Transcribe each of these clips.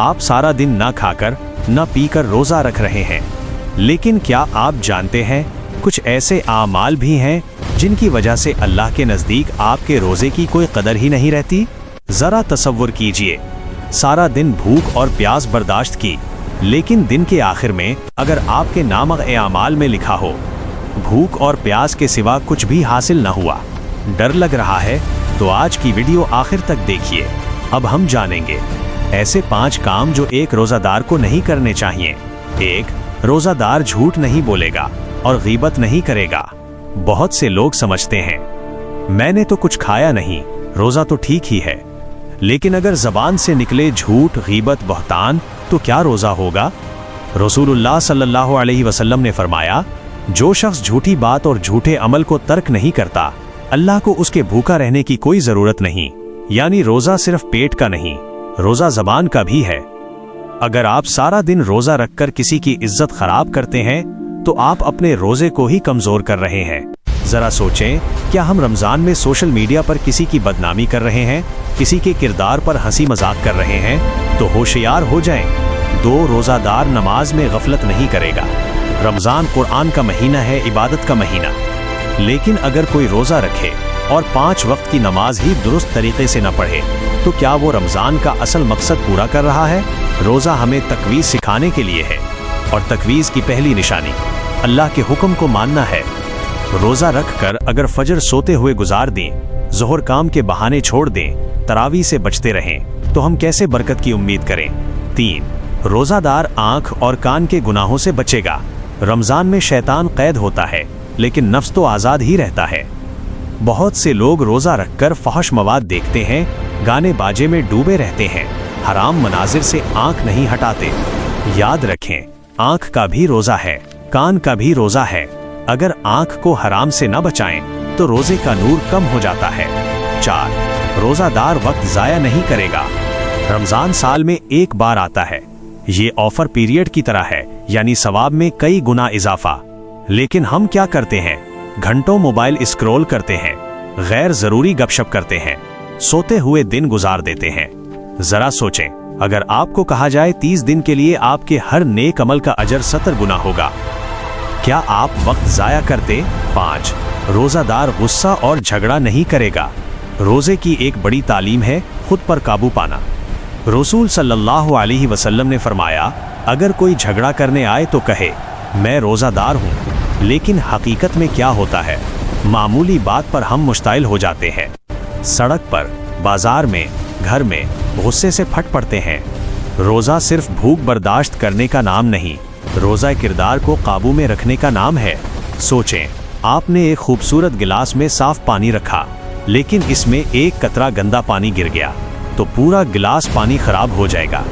آپ سارا دن نہ کھا کر نہ پی کر روزہ رکھ رہے ہیں، لیکن کیا آپ جانتے ہیں کچھ ایسے اعمال بھی ہیں جن کی وجہ سے اللہ کے نزدیک آپ کے روزے کی کوئی قدر ہی نہیں رہتی؟ ذرا تصور کیجئے، سارا دن بھوک اور پیاس برداشت کی، لیکن دن کے آخر میں اگر آپ کے نامہ اعمال میں لکھا ہو بھوک اور پیاس کے سوا کچھ بھی حاصل نہ ہوا۔ ڈر لگ رہا ہے تو آج کی ویڈیو آخر تک دیکھیے۔ اب ہم جانیں گے ایسے 5 کام جو ایک روزہ دار کو نہیں کرنے چاہیے۔ 1. روزہ دار جھوٹ نہیں بولے گا اور غیبت نہیں کرے گا۔ بہت سے لوگ سمجھتے ہیں میں نے تو کچھ کھایا نہیں، روزہ تو ٹھیک ہی ہے، لیکن اگر زبان سے نکلے جھوٹ، غیبت، بہتان تو کیا روزہ ہوگا؟ رسول اللہ صلی اللہ علیہ وسلم نے فرمایا، جو شخص جھوٹی بات اور جھوٹے عمل کو ترک نہیں کرتا، اللہ کو اس کے بھوکا رہنے کی کوئی ضرورت نہیں۔ یعنی روزہ صرف پیٹ کا نہیں، روزہ زبان کا بھی ہے۔ اگر آپ سارا دن روزہ رکھ کر کسی کی عزت خراب کرتے ہیں تو آپ اپنے روزے کو ہی کمزور کر رہے ہیں۔ ذرا سوچیں، کیا ہم رمضان میں سوشل میڈیا پر کسی کی بدنامی کر رہے ہیں، کسی کے کردار پر ہنسی مذاق کر رہے ہیں؟ تو ہوشیار ہو جائیں۔ 2. روزہ دار نماز میں غفلت نہیں کرے گا۔ رمضان قرآن کا مہینہ ہے، عبادت کا مہینہ، لیکن اگر کوئی روزہ رکھے اور 5 وقت کی نماز ہی درست طریقے سے نہ پڑھے تو کیا وہ رمضان کا اصل مقصد پورا کر رہا ہے؟ روزہ ہمیں تقویض سکھانے کے لیے ہے، اور تقویض کی پہلی نشانی اللہ کے حکم کو ماننا ہے۔ روزہ رکھ کر اگر فجر سوتے ہوئے گزار دیں، ظہر کام کے بہانے چھوڑ دیں، تراویح سے بچتے رہیں، تو ہم کیسے برکت کی امید کریں؟ 3. روزہ دار آنکھ اور کان کے گناہوں سے بچے گا۔ رمضان میں شیطان قید ہوتا ہے، لیکن نفس تو آزاد ہی رہتا ہے۔ بہت سے لوگ روزہ رکھ کر فحش مواد دیکھتے ہیں، گانے باجے میں ڈوبے رہتے ہیں، حرام مناظر سے آنکھ نہیں ہٹاتے۔ یاد رکھیں، آنکھ کا بھی روزہ ہے، کان کا بھی روزہ ہے۔ اگر آنکھ کو حرام سے نہ بچائیں تو روزے کا نور کم ہو جاتا ہے۔ 4. روزہ دار وقت ضائع نہیں کرے گا۔ رمضان سال میں ایک بار آتا ہے، یہ آفر پیریڈ کی طرح ہے، یعنی ثواب میں کئی گنا اضافہ۔ لیکن ہم کیا کرتے ہیں؟ گھنٹوں موبائل اسکرول کرتے ہیں، غیر ضروری گپ شپ کرتے ہیں، سوتے ہوئے دن گزار دیتے ہیں۔ ذرا سوچیں، اگر آپ کو کہا جائے 30 دن کے لیے آپ کے ہر نیک عمل کا اجر 70 گنا ہوگا، کیا آپ وقت ضائع کرتے؟ 5. روزہ دار غصہ اور جھگڑا نہیں کرے گا۔ روزے کی ایک بڑی تعلیم ہے خود پر قابو پانا۔ رسول صلی اللہ علیہ وسلم نے فرمایا، اگر کوئی جھگڑا کرنے آئے تو کہے میں روزہ دار ہوں، لیکن حقیقت میں کیا ہوتا ہے؟ معمولی بات پر ہم مشتعل ہو جاتے ہیں، سڑک پر، بازار میں، گھر میں غصے سے پھٹ پڑتے ہیں۔ روزہ صرف بھوک برداشت کرنے کا نام نہیں، روزہ کردار کو قابو میں رکھنے کا نام ہے۔ سوچیں، آپ نے ایک خوبصورت گلاس میں صاف پانی رکھا، لیکن اس میں ایک قطرہ گندا پانی گر گیا تو پورا گلاس پانی خراب ہو جائے گا۔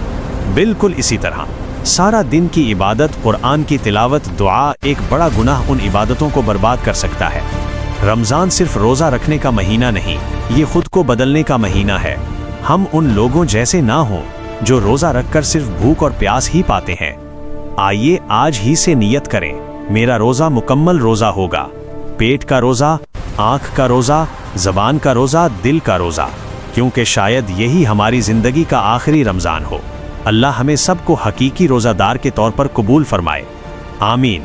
بالکل اسی طرح سارا دن کی عبادت، قرآن کی تلاوت، دعا، ایک بڑا گناہ ان عبادتوں کو برباد کر سکتا ہے۔ رمضان صرف روزہ رکھنے کا مہینہ نہیں، یہ خود کو بدلنے کا مہینہ ہے۔ ہم ان لوگوں جیسے نہ ہوں جو روزہ رکھ کر صرف بھوک اور پیاس ہی پاتے ہیں۔ آئیے آج ہی سے نیت کریں، میرا روزہ مکمل روزہ ہوگا، پیٹ کا روزہ، آنکھ کا روزہ، زبان کا روزہ، دل کا روزہ، کیونکہ شاید یہی ہماری زندگی کا آخری رمضان ہو۔ اللہ ہمیں سب کو حقیقی روزہ دار کے طور پر قبول فرمائے، آمین۔